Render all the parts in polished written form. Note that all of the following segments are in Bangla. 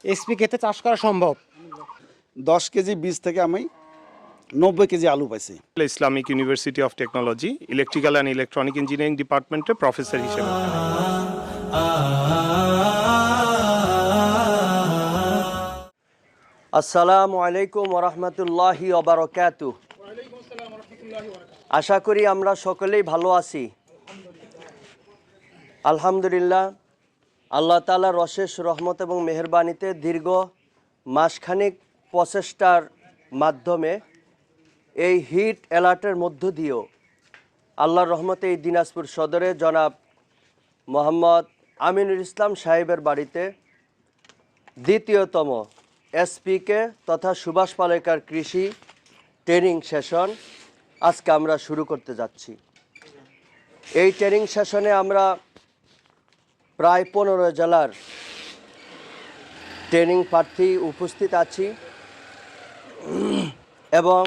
এসপিকেতে চাষ করা সম্ভব? 10 কেজি বীজ থেকে আমি 90 কেজি আলু পাইছি। Islamic university of technology electrical and electronic engineering ডিপার্টমেন্টে প্রফেসর হিসেবে। আসসালামু আলাইকুম ওরহমতুল্লাহি ওবারাকাতুহু। আশা করি আমরা সকলেই ভালো আছি। আলহামদুলিল্লাহ, আল্লাহ তাআলার অশেষ রহমত এবং মেহেরবানিতে দীর্ঘ মাসখানেক প্রচেষ্টার মাধ্যমে এই হিট অ্যালার্টের মধ্য দিয়েও আল্লাহর রহমতে এই দিনাজপুর সদরে জনাব মোহাম্মদ আমিনুল ইসলাম সাহেবের বাড়িতে দ্বিতীয়তম এসপিকে তথা সুভাষ পালেকার কৃষি ট্রেনিং সেশন আজকে আমরা শুরু করতে যাচ্ছি। এই ট্রেনিং সেশনে আমরা প্রায় 15 জেলার ট্রেনিং প্রার্থী উপস্থিত আছি এবং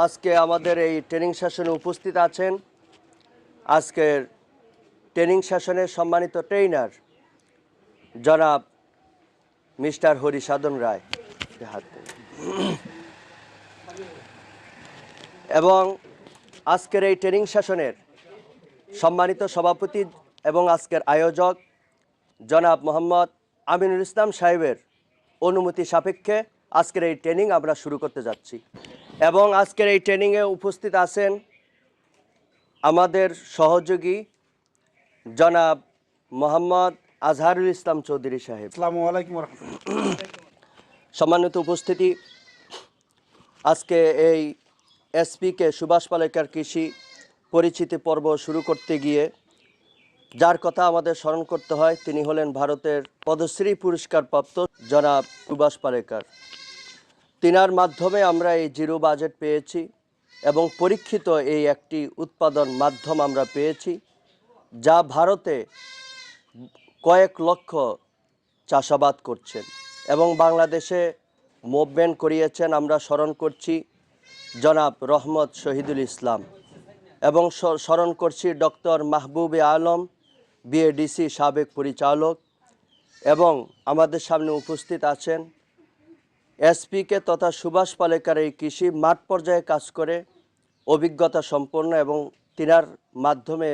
আজকে আমাদের এই ট্রেনিং সেশনে উপস্থিত আছেন আজকের ট্রেনিং সেশনের সম্মানিত ট্রেইনার জনাব মিস্টার হরিসাধন রায় এবং আজকের এই ট্রেনিং সেশনের সম্মানিত সভাপতি এবং আজকের আয়োজক জনাব মোহাম্মদ আমিনুল ইসলাম সাহেবের অনুমতি সাপেক্ষে আজকের এই ট্রেনিং আমরা শুরু করতে যাচ্ছি। এবং আজকের এই ট্রেনিংয়ে উপস্থিত আছেন আমাদের সহযোগী জনাব মোহাম্মদ আজহারুল ইসলাম চৌধুরী সাহেব। আসসালামু আলাইকুম ওয়া রাহমাতুল্লাহ। সম্মানিত উপস্থিতি, আজকে এই এসপিকে সুভাষ পালেকার কৃষি পরিচিতি পর্ব শুরু করতে গিয়ে যার কথা আমাদের স্মরণ করতে হয় তিনি হলেন ভারতের পদ্মশ্রী পুরস্কারপ্রাপ্ত জনাব সুভাষ পালেকার। তিনার মাধ্যমে আমরা এই জিরো বাজেট পেয়েছি এবং পরীক্ষিত এই একটি উৎপাদন মাধ্যম আমরা পেয়েছি যা ভারতে কয়েক লক্ষ চাষাবাদ করছেন এবং বাংলাদেশে মুভমেন্ট করিয়েছেন। আমরা স্মরণ করছি জনাব রহমত শহীদুল ইসলাম এবং স্মরণ করছি ডক্টর মাহবুবে আলম বিএডিসি সাবেক পরিচালক এবং আমাদের সামনে উপস্থিত আছেন এসপিকে তথা সুভাষ পালেকার এই কৃষি মাঠ পর্যায়ে কাজ করে অভিজ্ঞতা সম্পন্ন এবং তিনার মাধ্যমে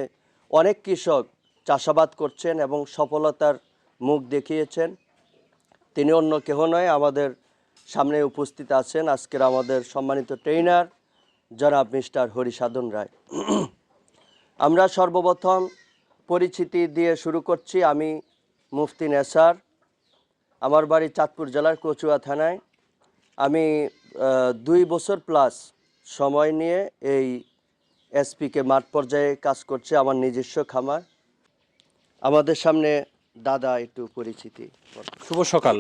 অনেক কৃষক চাষাবাদ করছেন এবং সফলতার মুখ দেখিয়েছেন। তিনি অন্য কেহ নয়, আমাদের সামনে উপস্থিত আছেন আজকের আমাদের সম্মানিত ট্রেইনার জনাব মিস্টার হরিসাধন রায়। আমরা সর্বপ্রথম পরিচিতি দিয়ে শুরু করছি। আমি মুফতি নেসার, আমার বাড়ি চাঁদপুর জেলার কচুয়া থানায়। আমি 2 বছর প্লাস সময় নিয়ে এই এসপিকে মাঠ পর্যায়ে কাজ করছে, আমার নিজস্ব খামার। আমাদের সামনে দাদা একটু পরিচিতি। শুভ সকাল।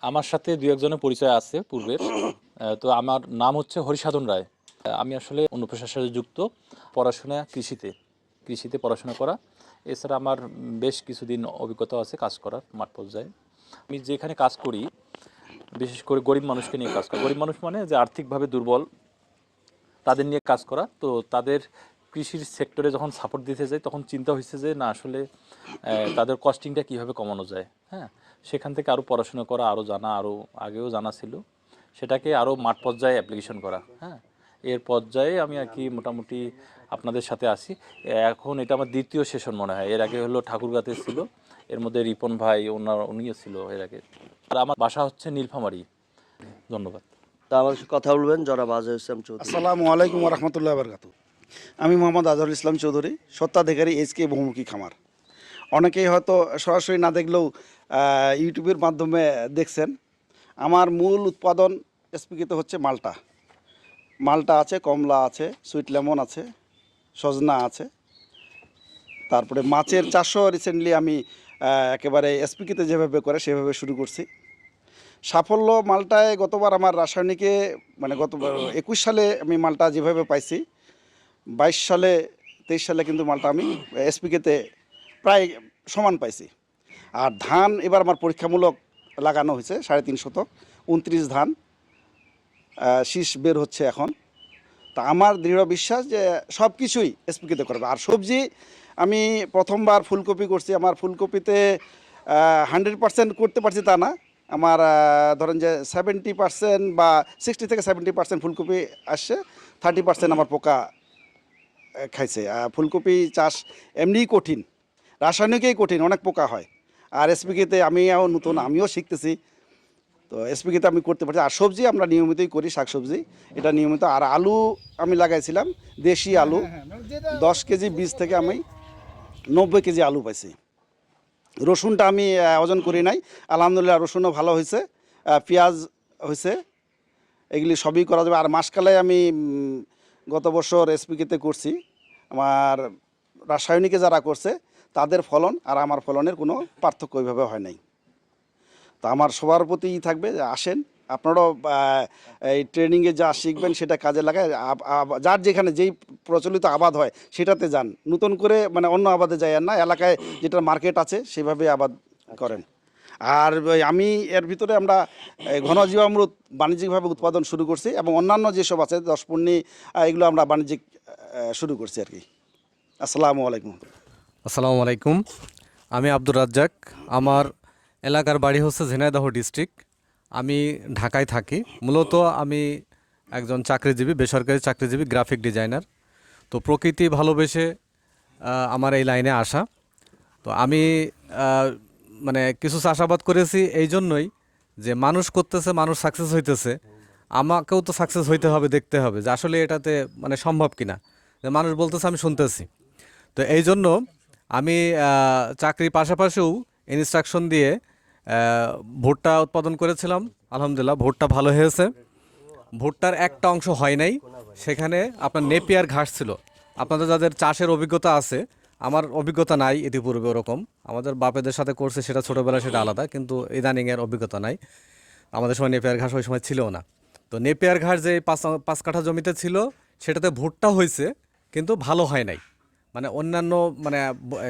আমার সাথে 2-1 জনের পরিচয় আছে পূর্বের। তো আমার নাম হচ্ছে হরিসাধন রায়। আমি আসলে অন্য পেশার সাথে যুক্ত, পড়াশোনা কৃষিতে পড়াশোনা করা। এছাড়া আমার বেশ কিছুদিন অভিজ্ঞতা আছে কাজ করার মাঠ পর্যায়ে। আমি যেখানে কাজ করি বিশেষ করে গরিব মানুষকে নিয়ে কাজ করা। গরিব মানুষ মানে যে আর্থিকভাবে দুর্বল তাদের নিয়ে কাজ করা। তো তাদের কৃষির সেক্টরে যখন সাপোর্ট দিতে যাই তখন চিন্তা হয়েছে যে না আসলে তাদের কস্টিংটা কীভাবে কমানো যায়। হ্যাঁ, সেখান থেকে আরও পড়াশোনা করা, আরও জানা, আরও আগেও জানা ছিল, সেটাকে আরও মাঠ পর্যায়ে অ্যাপ্লিকেশন করা। হ্যাঁ, এর পর্যায়ে আমি আর কি মোটামুটি আপনাদের সাথে আসি। এখন এটা আমার দ্বিতীয় সেশন মনে হয়। এর আগে হলো ঠাকুরগাঁতে ছিল, এর মধ্যে রিপন ভাই উনিও ছিল এর আগে। আর আমার বাসা হচ্ছে নীলফামারী। ধন্যবাদ। তা আমার সাথে কথা বলবেন জনাব আজহারুল ইসলাম চৌধুরী। আসসালামু আলাইকুম ওয়া রাহমাতুল্লাহি ওয়া বারাকাতুহু। আমি মোহাম্মদ আজহারুল ইসলাম চৌধুরী, স্বত্বাধিকারী এইচকে বহুমুখী খামার। অনেকেই হয়তো সরাসরি না দেখলেও ইউটিউবের মাধ্যমে দেখছেন। আমার মূল উৎপাদন এসপিকেতে হচ্ছে মালটা আছে, কমলা আছে, সুইট লেমন আছে, সজনা আছে। তারপরে মাছের চাষও রিসেন্টলি আমি একেবারে এসপিকেতে যেভাবে করে সেভাবে শুরু করছি। সাফল্য মালটায় গতবার আমার রাসায়নিকে মানে গত 21 সালে আমি মালটা যেভাবে পাইছি, 22 সালে 23 সালে কিন্তু মালটা আমি এসপিকেতে প্রায় সমান পাইছি। আর ধান এবার আমার পরীক্ষামূলক লাগানো হয়েছে 3.5 শতক, 29 ধান শীষ বের হচ্ছে এখন। তা আমার দৃঢ় বিশ্বাস যে সব কিছুই এসপিকেতে করবে। আর সবজি আমি প্রথমবার ফুলকপি করছি। আমার ফুলকপিতে 100% করতে পারছি তা না। আমার ধরেন যে 70% বা 60 থেকে 70% ফুলকপি আসছে, 30% আমার পোকা খাইছে। ফুলকপি চাষ এমনিই কঠিন, রাসায়নিকেই কঠিন, অনেক পোকা হয়। আর এসপিকেতে আমিও নতুন, আমিও শিখতেছি, তো এসপিকেতে আমি করতে পারছি। আর সবজি আমরা নিয়মিতই করি, শাকসবজি এটা নিয়মিত। আর আলু আমি লাগাইছিলাম, দেশি আলু 10 কেজি বীজ থেকে আমি 90 কেজি আলু পাইছি। রসুনটা আমি ওজন করি নাই, আলহামদুলিল্লাহ রসুনও ভালো হয়েছে, পেঁয়াজ হয়েছে, এগুলি সবই করা যাবে। আর মাসকালে আমি গত বছর এসপিকেতে করছি, আমার রাসায়নিকে যারা করছে তাদের ফলন আর আমার ফলনের কোনো পার্থক্য ওইভাবে হয় নাই। তো আমার সবার প্রতি থাকবে যে আসেন আপনারাও এই ট্রেনিংয়ে যা শিখবেন সেটা কাজে লাগায়, যার যেখানে যেই প্রচলিত আবাদ হয় সেটাতে যান, নতুন করে মানে অন্য আবাদে যায় না, এলাকায় যেটা মার্কেট আছে সেভাবে আবাদ করেন। আর আমি এর ভিতরে আমরা ঘন জীবামৃত বাণিজ্যিকভাবে উৎপাদন শুরু করছি, এবং অন্যান্য যেসব আছে 10 পূর্ণি এগুলো আমরা বাণিজ্যিক শুরু করছি আর কি। আসসালামু আলাইকুম। আসসালামু আলাইকুম, আমি আব্দুর রাজ্জাক। আমার এলাকার বাড়ি হচ্ছে ঝিনাইদহ ডিস্ট্রিক্ট। আমি ঢাকায় থাকি। মূলত আমি একজন চাকরিজীবী, বেসরকারি চাকরিজীবী, গ্রাফিক ডিজাইনার। তো প্রকৃতি ভালোবেসে আমার এই লাইনে আসা। তো আমি মানে কিছু চাষাবাদ করেছি এই জন্যই যে মানুষ করতেছে, মানুষ সাকসেস হইতেছে, আমাকেও তো সাকসেস হইতে হবে, দেখতে হবে যে আসলে এটাতে মানে সম্ভব কিনা। যে মানুষ বলতেছে আমি শুনতেছি। তো এই জন্য আমি চাকরির পাশাপাশিও ইনস্ট্রাকশন দিয়ে ভুট্টা উৎপাদন করেছিলাম। আলহামদুলিল্লাহ ভুট্টা ভালো হয়েছে। ভুট্টার একটা অংশ হয় নাই, সেখানে আপনার নেপিয়ার ঘাস ছিল। আপনাদের যাদের চাষের অভিজ্ঞতা আছে, আমার অভিজ্ঞতা নাই ইতিপূর্বে ওরকম, আমাদের বাপেদের সাথে করছে সেটা ছোটোবেলায়, সেটা আলাদা, কিন্তু ইদানিংয়ের অভিজ্ঞতা নাই। আমাদের সময় নেপিয়ার ঘাস ওই সময় ছিলও না। তো নেপিয়ার ঘাস যে 5 কাঠা জমিতে ছিল সেটাতে ভুট্টা হয়েছে, কিন্তু ভালো হয় নাই। মানে অন্যান্য মানে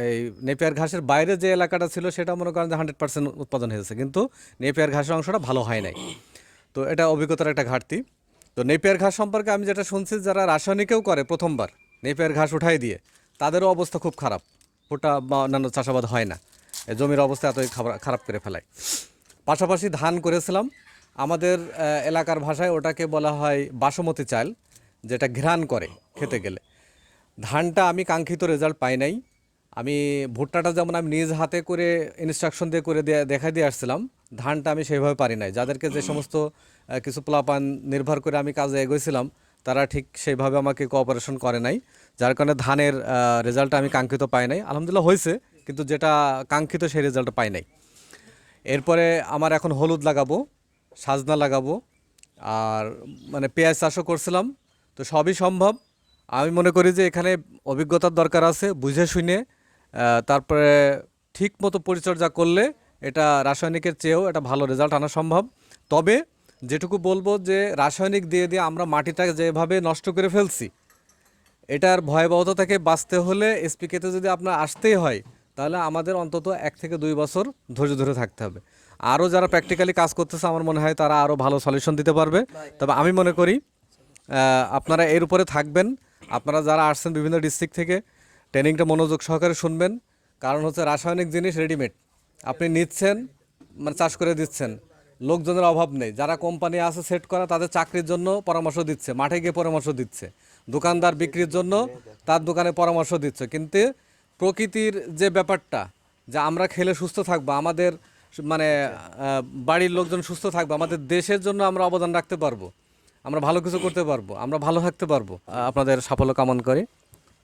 এই নেপিয়ার ঘাসের বাইরে যে এলাকাটা ছিল সেটা মনে করেন যে 100% উৎপাদন হয়েছে, কিন্তু নেপিয়ার ঘাসের অংশটা ভালো হয় নাই। তো এটা অভিজ্ঞতার একটা ঘাটতি। তো নেপিয়ার ঘাস সম্পর্কে আমি যেটা শুনছি, যারা রাসায়নিকেও করে প্রথমবার নেপিয়ার ঘাস উঠাই দিয়ে, তাদেরও অবস্থা খুব খারাপ, ভুট্টা বা অন্যান্য চাষাবাদ হয় না, জমির অবস্থা এতই খারাপ করে ফেলায়। পাশাপাশি ধান করেছিলাম। আমাদের এলাকার ভাষায় ওটাকে বলা হয় বাসমতি চাল, যেটা ঘ্রাণ করে খেতে গেলে। ধানটা আমি কাঙ্ক্ষিত রেজাল্ট পাই নাই। আমি ভুট্টাটা যেমন আমি নিজ হাতে করে ইনস্ট্রাকশন দিয়ে করে দেখাই দিয়ে আসছিলাম, ধানটা আমি সেইভাবে পারি নাই। যাদেরকে যে সমস্ত কিছু প্লাপান নির্ভর করে আমি কাজে এগোইছিলাম, তারা ঠিক সেইভাবে আমাকে কোঅপারেশন করে নাই, যার কারণে ধানের রেজাল্টটা আমি কাঙ্ক্ষিত পাই নাই। আলহামদুলিল্লাহ হয়েছে, কিন্তু যেটা কাঙ্ক্ষিত সেই রেজাল্টটা পাই নাই। এরপরে আমার এখন হলুদ লাগাবো, সাজনা লাগাবো, আর মানে পেঁয়াজ চাষও করছিলাম। তো সবই সম্ভব। আমি মনে করি যে এখানে অভিজ্ঞতার দরকার আছে, বুঝে শুনে তারপরে ঠিক মতো পরিচর্যা করলে এটা রাসায়নিকের চেয়েও এটা ভালো রেজাল্ট আনা সম্ভব। তবে যেটুকু বলবো যে রাসায়নিক দিয়ে দিয়ে আমরা মাটিটা যেভাবে নষ্ট করে ফেলছি, এটার ভয়াবহতা থেকে বাঁচতে হলে এসপিকেতে যদি আপনার আসতেই হয়, তাহলে আমাদের অন্তত 1 থেকে 2 বছর ধৈর্য ধরে থাকতে হবে। আরও যারা প্র্যাকটিক্যালি কাজ করতেছে আমার মনে হয় তারা আরও ভালো সলিউশন দিতে পারবে। তবে আমি মনে করি আপনারা এর উপরে থাকবেন। আপনারা যারা আসছেন বিভিন্ন ডিস্ট্রিক্ট থেকে, ট্রেনিংটা মনোযোগ সহকারে শুনবেন। কারণ হচ্ছে রাসায়নিক জিনিস রেডিমেড, আপনি নিচ্ছেন মানে চাষ করে দিচ্ছেন, লোকজনের অভাব নেই। যারা কোম্পানি আছে সেট করা, তাদের চাকরির জন্য পরামর্শ দিচ্ছে, মাঠে গিয়ে পরামর্শ দিচ্ছে, দোকানদার বিক্রির জন্য তার দোকানে পরামর্শ দিচ্ছে। কিন্তু প্রকৃতির যে ব্যাপারটা, যে আমরা খেলে সুস্থ থাকবো, আমাদের মানে বাড়ির লোকজন সুস্থ থাকবে, আমাদের দেশের জন্য আমরা অবদান রাখতে পারবো, আমরা ভালো কিছু করতে পারবো, আমরা ভালো থাকতে পারবো। আপনাদের সাফল্য কামনা করি।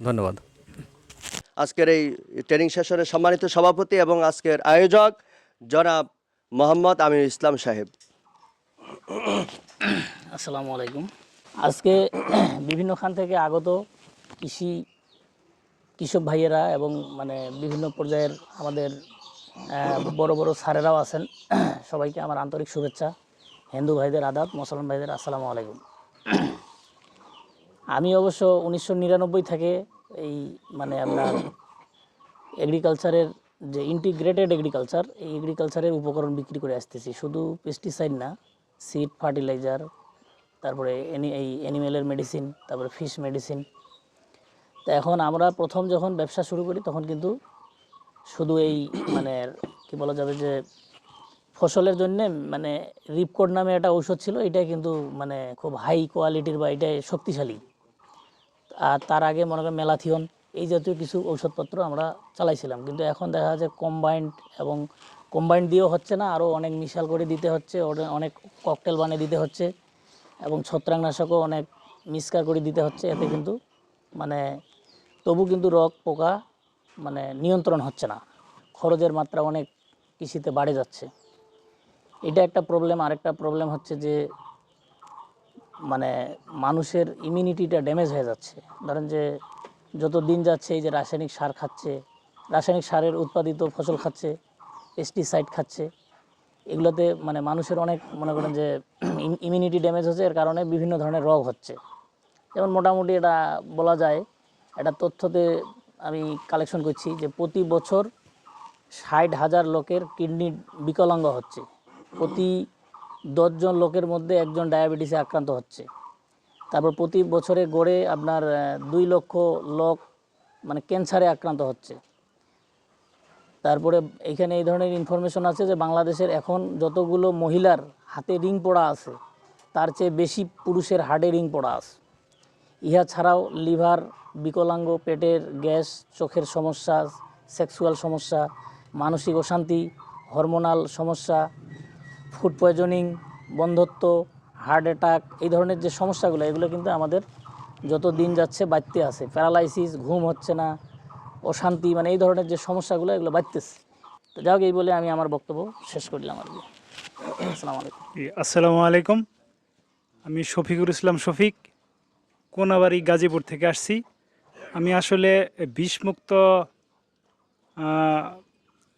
ধন্যবাদ। আজকের এই ট্রেনিং সেশনের সম্মানিত সভাপতি এবং আজকের আয়োজক জনাব মোহাম্মদ আমিনুল ইসলাম সাহেব। আসসালামু আলাইকুম। আজকে বিভিন্ন খান থেকে আগত কৃষক ভাইয়েরা এবং মানে বিভিন্ন পর্যায়ের আমাদের বড় বড় স্যারেরাও আছেন, সবাইকে আমার আন্তরিক শুভেচ্ছা। হিন্দু ভাইদের আদাব, মুসলমান ভাইদের আসসালামু আলাইকুম। আমি অবশ্য 1999 থেকে এই মানে আপনার এগ্রিকালচারের যে ইন্টিগ্রেটেড এগ্রিকালচার, এই এগ্রিকালচারের উপকরণ বিক্রি করে আসতেছি। শুধু পেস্টিসাইড না, সিড, ফার্টিলাইজার, তারপরে এই অ্যানিমেলের মেডিসিন, তারপরে ফিশ মেডিসিন। তো এখন আমরা প্রথম যখন ব্যবসা শুরু করি তখন কিন্তু শুধু এই মানে কি বলা যাবে যে ফসলের জন্য মানে রিপকোড নামে একটা ঔষধ ছিল, এটা কিন্তু মানে খুব হাই কোয়ালিটির বা এটা শক্তিশালী। আর তার আগে মনে করেন ম্যালাথিয়ন এই জাতীয় কিছু ঔষধপত্র আমরা চালাইছিলাম, কিন্তু এখন দেখা যাচ্ছে কম্বাইন্ড, এবং কম্বাইন্ড দিয়েও হচ্ছে না, আরও অনেক মিশাল করে দিতে হচ্ছে, অনেক ককটেল বানিয়ে দিতে হচ্ছে, এবং ছত্রাকনাশকও অনেক মিক্সকার করে দিতে হচ্ছে। এতে কিন্তু মানে তবু কিন্তু রোগ পোকা মানে নিয়ন্ত্রণ হচ্ছে না, খরচের মাত্রা অনেক কৃষিতে বাড়ে যাচ্ছে। এটা একটা প্রবলেম। আরেকটা প্রবলেম হচ্ছে যে মানে মানুষের ইমিউনিটিটা ড্যামেজ হয়ে যাচ্ছে। ধরেন যে যত দিন যাচ্ছে এই যে রাসায়নিক সার খাচ্ছে, রাসায়নিক সারের উৎপাদিত ফসল খাচ্ছে, পেস্টিসাইড খাচ্ছে, এগুলোতে মানে মানুষের অনেক মনে করেন যে ইমিউনিটি ড্যামেজ হচ্ছে, এর কারণে বিভিন্ন ধরনের রোগ হচ্ছে। যেমন মোটামুটি এটা বলা যায়, একটা তথ্যতে আমি কালেকশন করছি যে প্রতি বছর 60,000 লোকের কিডনি বিকলাঙ্গ হচ্ছে, প্রতি 10 জন লোকের মধ্যে একজন ডায়াবেটিসে আক্রান্ত হচ্ছে। তারপর প্রতি বছরে গড়ে আপনার 2 লক্ষ লোক মানে ক্যান্সারে আক্রান্ত হচ্ছে। তারপরে এখানে এই ধরনের ইনফরমেশন আছে যে বাংলাদেশের এখন যতগুলো মহিলার হাতে রিং পড়া আছে তার চেয়ে বেশি পুরুষের হাড়ে রিং পড়া আছে। ইহা ছাড়াও লিভার, বিকলাঙ্গ, পেটের গ্যাস, চোখের সমস্যা, সেক্সুয়াল সমস্যা, মানসিক অশান্তি, হরমোনাল সমস্যা, ফুড পয়জনিং, বন্ধ্যত্ব, হার্ট অ্যাটাক, এই ধরনের যে সমস্যাগুলো এগুলো কিন্তু আমাদের যত দিন যাচ্ছে বাড়তে আছে। প্যারালাইসিস, ঘুম হচ্ছে না, অশান্তি, মানে এই ধরনের যে সমস্যাগুলো এগুলো বাড়তেছে। তো যাই হোক, এই বলে আমি আমার বক্তব্য শেষ করলাম আর কি। আসসালামু আলাইকুম। আসসালামু আলাইকুম। আমি শফিকুর ইসলাম শফিক, কোনাবাড়ি, গাজীপুর থেকে আসছি। আমি আসলে বিষমুক্ত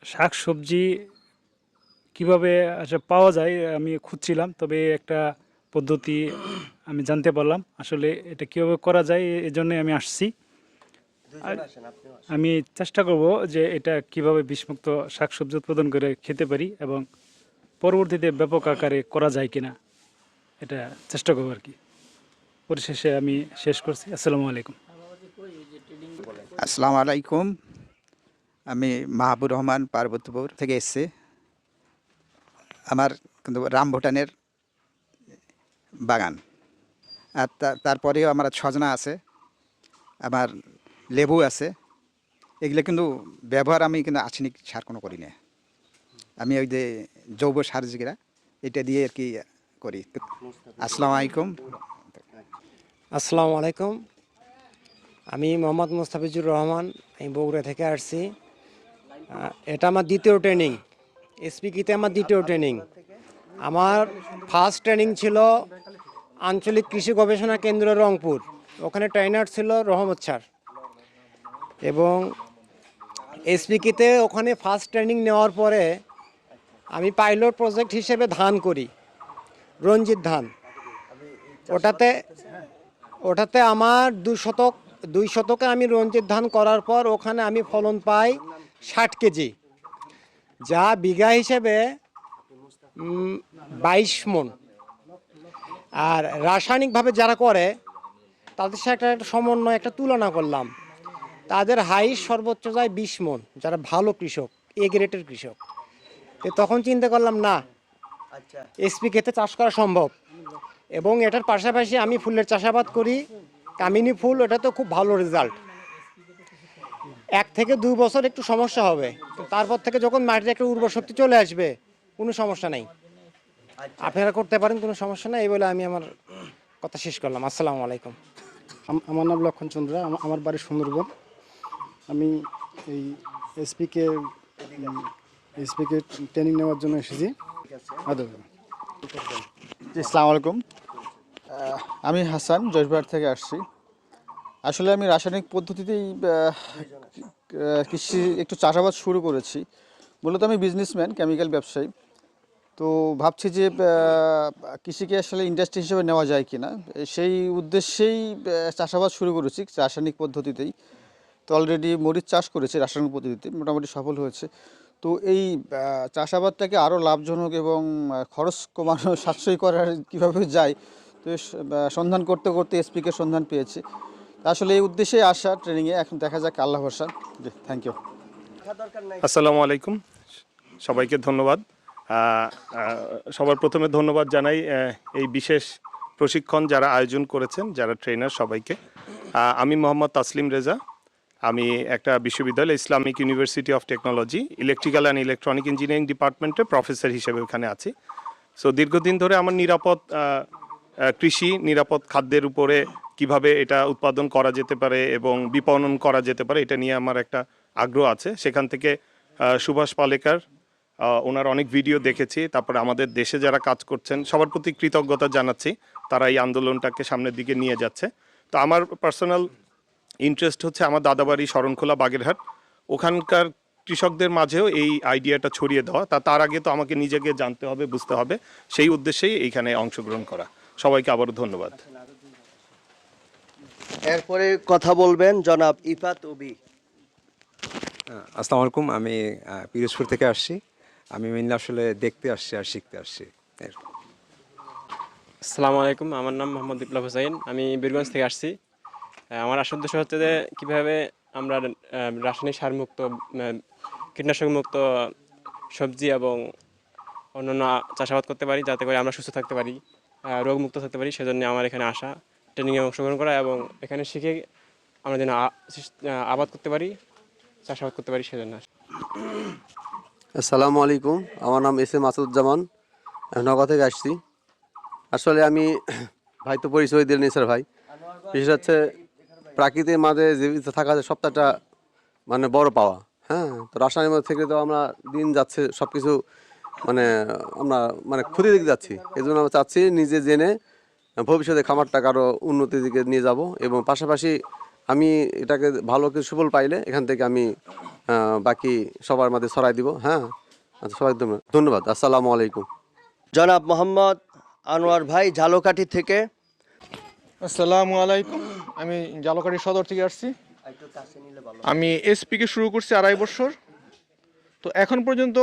শাক সবজি কীভাবে পাওয়া যায় আমি খুঁজছিলাম, তবে একটা পদ্ধতি আমি জানতে পারলাম আসলে এটা কীভাবে করা যায়, এই জন্যে আমি আসছি। আমি চেষ্টা করব যে এটা কিভাবে বিষমুক্ত শাকসবজি উৎপাদন করে খেতে পারি এবং পরবর্তীতে ব্যাপক আকারে করা যায় কিনা এটা চেষ্টা করবো আর কি। পরিশেষে আমি শেষ করছি। আসসালামু আলাইকুম। আসসালামু আলাইকুম। আমি মাহবুর রহমান পার্বতীপুর থেকে এসেছি। আমার কিন্তু রামভুটানের বাগান, আর তারপরেও আমার সজনা আছে, আমার লেবু আছে। এগুলো কিন্তু ব্যবহার আমি কিন্তু রাসায়নিক সার কোনো করি না, আমি ওই যে জৈব সার যেগুলা এটা দিয়ে আর কি করি। আসসালামু আলাইকুম। আসসালামু আলাইকুম। আমি মোহাম্মদ মুস্তাফিজুর রহমান, আমি বগুড়া থেকে আসছি। এটা আমার দ্বিতীয় ট্রেনিং, এসপিকিতে আমার দ্বিতীয় ট্রেনিং। আমার ফার্স্ট ট্রেনিং ছিল আঞ্চলিক কৃষি গবেষণা কেন্দ্র রংপুর, ওখানে ট্রেনার ছিল রহমত স্যার। এবং এসপিকিতে ওখানে ফার্স্ট ট্রেনিং নেওয়ার পরে আমি পাইলট প্রজেক্ট হিসেবে ধান করি, রঞ্জিত ধান। ওটাতে আমার 2 শতকে আমি রঞ্জিত ধান করার পর ওখানে আমি ফলন পাই 60 কেজি, যা বিঘা হিসেবে 22 মণ। আর রাসায়নিকভাবে যারা করে তাদের সাথে একটা সমন্বয়, একটা তুলনা করলাম, তাদের হাইস্ট সর্বোচ্চ যায় 20 মণ, যারা ভালো কৃষক, এ গ্রেডের কৃষক। তো তখন চিন্তা করলাম না, এসপি ক্ষেতে চাষ করা সম্ভব। এবং এটার পাশাপাশি আমি ফুলের চাষাবাদ করি, কামিনী ফুল, এটা তো খুব ভালো রেজাল্ট। 1 থেকে 2 বছর একটু সমস্যা হবে, তারপর থেকে যখন মাটিতে একটা উর্বর শক্তি চলে আসবে কোনো সমস্যা নেই, আপনারা করতে পারেন, কোনো সমস্যা নেই। এই বলে আমি আমার কথা শেষ করলাম। আসসালামু আলাইকুম। আমার নাম লক্ষণ চন্দ্র, আমার বাড়ি সুন্দরবন। আমি এই এসপিকে ট্রেনিং নেওয়ার জন্য এসেছি। আসসালামু আলাইকুম। আমি হাসান, জয়পুরহাট থেকে আসছি। আসলে আমি রাসায়নিক পদ্ধতিতেই কৃষি একটু চাষাবাদ শুরু করেছি। মূলত আমি বিজনেসম্যান, কেমিক্যাল ব্যবসায়ী। তো ভাবছি যে কৃষিকে আসলে ইন্ডাস্ট্রি হিসেবে নেওয়া যায় কি না, সেই উদ্দেশ্যেই চাষাবাদ শুরু করেছি রাসায়নিক পদ্ধতিতেই। তো অলরেডি মরিচ চাষ করেছি রাসায়নিক পদ্ধতিতে, মোটামুটি সফল হয়েছে। তো এই চাষাবাদটাকে আরও লাভজনক এবং খরচ কমানো, সাশ্রয়ী করার কীভাবে যায়, তো সন্ধান করতে করতে এসপিকে সন্ধান পেয়েছি। আসলে এই উদ্দেশ্যে আসা ট্রেনিংয়ে, এখন দেখা যাক, আল্লাহ ভরসা। জি, থ্যাংক ইউ। আসসালামু আলাইকুম। সবাইকে ধন্যবাদ। সবার প্রথমে ধন্যবাদ জানাই এই বিশেষ প্রশিক্ষণ যারা আয়োজন করেছেন, যারা ট্রেনার, সবাইকে। আমি মোহাম্মদ তাসলিম রেজা। আমি একটা বিশ্ববিদ্যালয়, Islamic university of technology, electrical and electronic engineering ডিপার্টমেন্টে প্রফেসর হিসেবে ওখানে আছি। সো দীর্ঘদিন ধরে আমার নিরাপদ কৃষি, নিরাপদ খাদ্যের উপরে কিভাবে এটা উৎপাদন করা যেতে পারে এবং বিপণন করা যেতে পারে, এটা নিয়ে আমার একটা আগ্রহ আছে। সেখান থেকে সুভাষ পালেকার ওনার অনেক ভিডিও দেখেছি। তারপরে আমাদের দেশে যারা কাজ করছেন সবার প্রতি কৃতজ্ঞতা জানাচ্ছি, তারা এই আন্দোলনটাকে সামনের দিকে নিয়ে যাচ্ছে। তো আমার পার্সোনাল ইন্টারেস্ট হচ্ছে আমার দাদাবাড়ি শরণখোলা, বাগেরহাট, ওখানকার কৃষকদের মাঝেও এই আইডিয়াটা ছড়িয়ে দেওয়া। তার আগে তো আমাকে নিজেকে জানতে হবে, বুঝতে হবে, সেই উদ্দেশ্যেই এইখানে অংশগ্রহণ করা। সবাইকে আবারও ধন্যবাদ। এরপরে কথা বলবেন জনাব ইফাত উবি। আসসালামু আলাইকুম, আমি পিরোজপুর থেকে আসছি। আমি মেইনলি আসলে দেখতে আসছি আর শিখতে আসছি। আসসালামু আলাইকুম, আমার নাম মোহাম্মদ বিপ্লব হোসাইন, আমি বীরগঞ্জ থেকে আসছি। আমার আসল উদ্দেশ্য হচ্ছে যে কীভাবে আমরা রাসায়নিক সারমুক্ত, কীটনাশক মুক্ত সবজি এবং অন্যান্য চাষাবাদ করতে পারি, যাতে করে আমরা সুস্থ থাকতে পারি, রোগমুক্ত থাকতে পারি। সেজন্য আমার এখানে আসা, ট্রেনিংয়ে অংশগ্রহণ করা এবং এখানে শিখে আমরা যেন আবাদ করতে পারি, চাষাবাদ করতে পারি, সেজন্য আসা। আসসালামু আলাইকুম, আমার নাম এস এম মাসুদুজ্জামান, নওগাঁ থেকে আসছি। আসলে আমি ভাই তো পরিচয় দিলেন স্যার ভাই, বিশেষ হচ্ছে প্রাকৃতিক মাঝে জীবিত থাকা সবটা মানে বড় পাওয়া। হ্যাঁ, তো রাসায়নিক মধ্যে থেকে তো আমরা দিন যাচ্ছে সব কিছু মানে আমরা মানে ক্ষতির দিকে যাচ্ছি। এই জন্য আমরা চাচ্ছি নিজে জেনে ভবিষ্যতে খামারটাকে আরও উন্নতির দিকে নিয়ে যাব এবং পাশাপাশি আমি এটাকে ভালো কিছু সুফল পাইলে এখান থেকে আমি বাকি সবার মধ্যে ছড়াই দিব। হ্যাঁ, আচ্ছা, সবাই ধন্যবাদ। আসসালামু আলাইকুম। জনাব মোহাম্মদ আনোয়ার ভাই, ঝালকাঠি থেকে। আসসালামু আলাইকুম, আমি ঝালকাঠি সদর থেকে আসছি। আমি এসপিকে শুরু করছি 2.5 বছর। তো এখন পর্যন্ত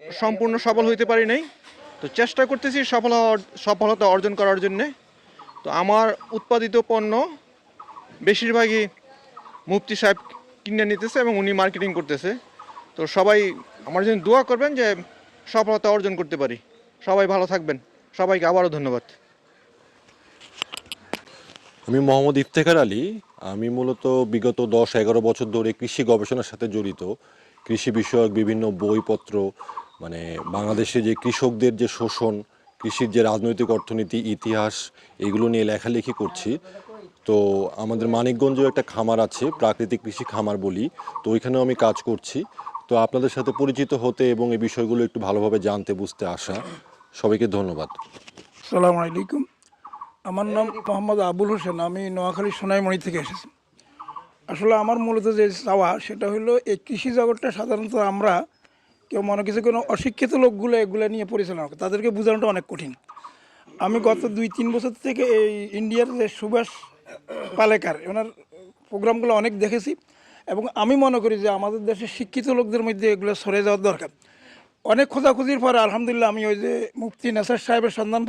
সম্পূর্ণ সফল হইতে পারি নাই, তো চেষ্টা করতেছি সফলতা অর্জন করার জন্যে। তো আমার উৎপাদিত পণ্য বেশিরভাগই মুফতি সাহেব কিনে নিতেছে এবং উনি মার্কেটিং করতেছে। তো সবাই আমার জন্য দোয়া করবেন যে সফলতা অর্জন করতে পারি। সবাই ভালো থাকবেন, সবাইকে আবারও ধন্যবাদ। আমি মোহাম্মদ ইফতেখার আলী। আমি মূলত বিগত 10-11 বছর ধরে কৃষি গবেষণার সাথে জড়িত। কৃষি বিষয়ক বিভিন্ন বইপত্র, মানে বাংলাদেশে যে কৃষকদের যে শোষণ, কৃষির যে রাজনৈতিক অর্থনীতি, ইতিহাস, এগুলো নিয়ে লেখালেখি করছি। তো আমাদের মানিকগঞ্জেও একটা খামার আছে, প্রাকৃতিক কৃষি খামার বলি, তো ওইখানেও আমি কাজ করছি। তো আপনাদের সাথে পরিচিত হতে এবং এই বিষয়গুলো একটু ভালোভাবে জানতে বুঝতে আসা। সবাইকে ধন্যবাদ। আসসালামু আলাইকুম, আমার নাম মোহাম্মদ আবুল হোসেন, আমি নোয়াখালী সোনাইমণি থেকে এসেছি। আসলে আমার মূলত যে চাওয়া সেটা হলো এই কৃষি জগৎটা সাধারণত আমরা কেউ মনে কিছু কোনো অশিক্ষিত লোকগুলো এগুলো নিয়ে পরিচালনা করে, তাদেরকে বোঝানোটা অনেক কঠিন। আমি গত 2-3 বছর থেকে এই ইন্ডিয়ার যে সুভাষ পালেকার, ওনার প্রোগ্রামগুলো অনেক দেখেছি এবং আমি মনে করি যে আমাদের দেশের শিক্ষিত লোকদের মধ্যে এগুলো সরে যাওয়ার দরকার। অনেক খোঁজাখুঁজির পরে আলহামদুলিল্লাহ আমি ওই যে মুফতি নাসার সাহেবের সন্ধান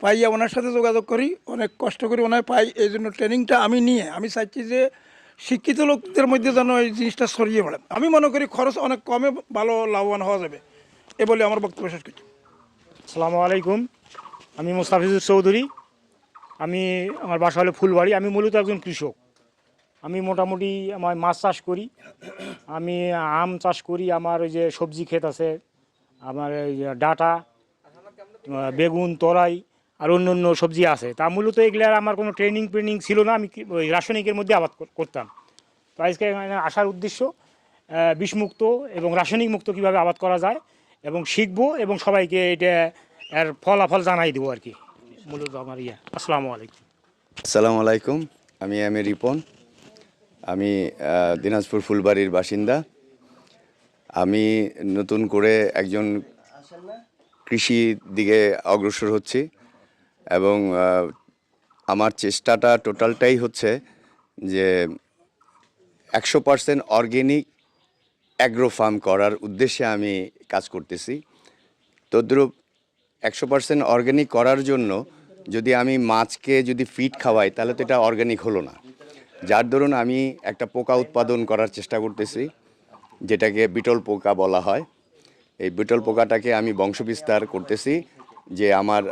পাইয়া ওনার সাথে যোগাযোগ করি, অনেক কষ্ট করে ওনার পাই। এই জন্য ট্রেনিংটা আমি নিয়ে আমি চাইছি যে শিক্ষিত লোকদের মধ্যে যেন এই জিনিসটা ছড়িয়ে পড়ে। আমি মনে করি খরচ অনেক কমে ভালো লাভবান হওয়া যাবে, এ বলে আমার বক্তব্য শেষ করছি। আসসালামু আলাইকুম, আমি মোস্তাফিজুর চৌধুরী, আমার বাসা হলো ফুলবাড়ি। আমি মূলত একজন কৃষক। আমি মোটামুটি আমার মাছ চাষ করি, আমি আম চাষ করি, আমার ওই যে সবজি ক্ষেত আছে, আমার ওই ডাটা, বেগুন, তরাই আর অন্য অন্য সবজি আছে। তা মূলত এগুলার আমার কোনো ট্রেনিং ছিল না, আমি ওই রাসায়নিকের মধ্যে আবাদ করতাম। তো আজকে আসার উদ্দেশ্য বিষমুক্ত এবং রাসায়নিক মুক্ত কীভাবে আবাদ করা যায় এবং শিখবো এবং সবাইকে এটা এর ফলাফল জানাই দেবো আর কি, মূলত আমার আসসালামু আলাইকুম। আসসালামু আলাইকুম, আমি রিপন, আমি দিনাজপুর ফুলবাড়ির বাসিন্দা। আমি নতুন করে একজন কৃষি দিকে অগ্রসর হচ্ছি এবং আমার চেষ্টাটা টোটালটাই হচ্ছে যে 100% অর্গ্যানিক অ্যাগ্রো ফার্ম করার উদ্দেশ্যে আমি কাজ করতেছি। তদ্রূপ 100% অর্গ্যানিক করার জন্য যদি আমি মাছকে যদি ফিড খাওয়াই তাহলে তো এটা অর্গ্যানিক হলো না। যার দরুন আমি একটা পোকা উৎপাদন করার চেষ্টা করতেছি, যেটাকে বিটল পোকা বলা হয়। এই বিটল পোকাটাকে আমি বংশবিস্তার করতেছি, যে আমার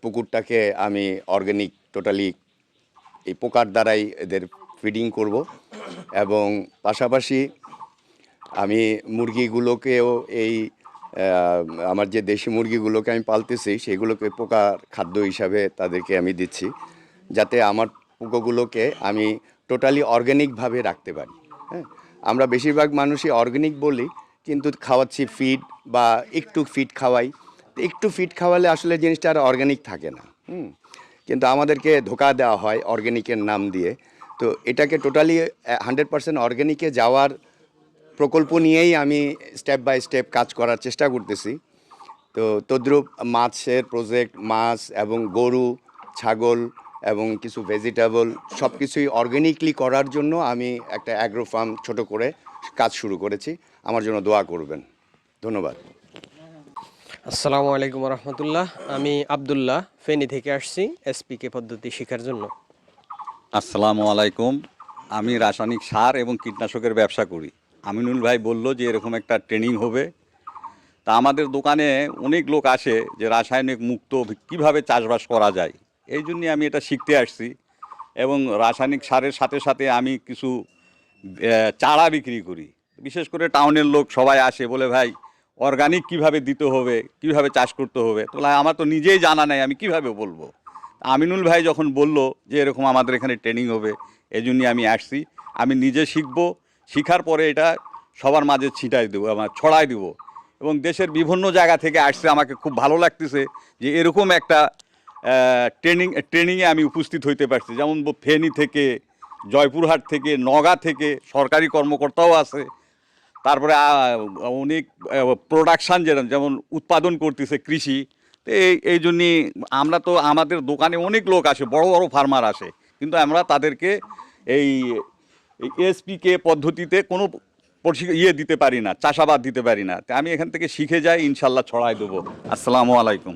পুকুরটাকে আমি অর্গানিক টোটালি এই পোকার দ্বারাই এদের ফিডিং করব। এবং পাশাপাশি আমি মুরগিগুলোকেও এই আমার যে দেশি মুরগিগুলোকে আমি পালতেছি সেগুলোকে পোকার খাদ্য হিসাবে তাদেরকে আমি দিচ্ছি, যাতে আমার পোকাগুলোকে আমি টোটালি অর্গানিকভাবে রাখতে পারি। হ্যাঁ, আমরা বেশিরভাগ মানুষই অর্গানিক বলি, কিন্তু খাওয়াচ্ছি ফিড বা একটু ফিড খাওয়াই। তো একটু ফিড খাওয়ালে আসলে জিনিসটা আর অর্গানিক থাকে না। কিন্তু আমাদেরকে ধোঁকা দেওয়া হয় অর্গানিকের নাম দিয়ে। তো এটাকে টোটালি 100% অর্গানিকে যাওয়ার প্রকল্প নিয়েই আমি স্টেপ বাই স্টেপ কাজ করার চেষ্টা করতেছি। তো তদ্রূপ মাছের প্রজেক্ট, মাছ এবং গরু, ছাগল এবং কিছু ভেজিটেবল সব কিছুই অর্গানিকলি করার জন্য আমি একটা অ্যাগ্রো ফার্ম ছোট করে কাজ শুরু করেছি। আমার জন্য দোয়া করবেন। ধন্যবাদ। আসসালামু আলাইকুম রহমতুল্লাহ। আমি আবদুল্লাহ, ফেনী থেকে আসছি এসপিকে পদ্ধতি শেখার জন্য। আসসালামু আলাইকুম। আমি রাসায়নিক সার এবং কীটনাশকের ব্যবসা করি। আমিনুল ভাই বলল যে এরকম একটা ট্রেনিং হবে, তা আমাদের দোকানে অনেক লোক আসে যে রাসায়নিক মুক্ত কিভাবে চাষবাস করা যায়, এই জন্যে আমি এটা শিখতে আসছি। এবং রাসায়নিক সারের সাথে সাথে আমি কিছু চারা বিক্রি করি। বিশেষ করে টাউনের লোক সবাই আসে, বলে ভাই অর্গানিক কিভাবে দিতে হবে, কিভাবে চাষ করতে হবে। তো আমার তো নিজেই জানা নাই, আমি কিভাবে বলবো। আমিনুল ভাই যখন বলল যে এরকম আমাদের এখানে ট্রেনিং হবে, এই জন্যে আমি আসছি। আমি নিজে শিখবো, শিখার পরে এটা সবার মাঝে ছিটাই দেবো, ছড়াই দেবো। এবং দেশের বিভিন্ন জায়গা থেকে আসছে, আমাকে খুব ভালো লাগতেছে যে এরকম একটা ট্রেনিংয়ে আমি উপস্থিত হইতে পারছি। যেমন ফেনী থেকে, জয়পুরহাট থেকে, নওগাঁ থেকে সরকারি কর্মকর্তাও আছে। তারপরে অনেক প্রোডাকশান যেমন উৎপাদন করতেছে কৃষি। এই জন্যে আমরা তো আমাদের দোকানে অনেক লোক আসে, বড় বড় ফার্মার আসে, কিন্তু আমরা তাদেরকে এই এসপিকে পদ্ধতিতে কোনো দিতে পারি না, চাষাবাদ দিতে পারি না। আমি এখান থেকে শিখে যাই, ইনশাল্লাহ ছড়াই দেবো। আসসালামু আলাইকুম।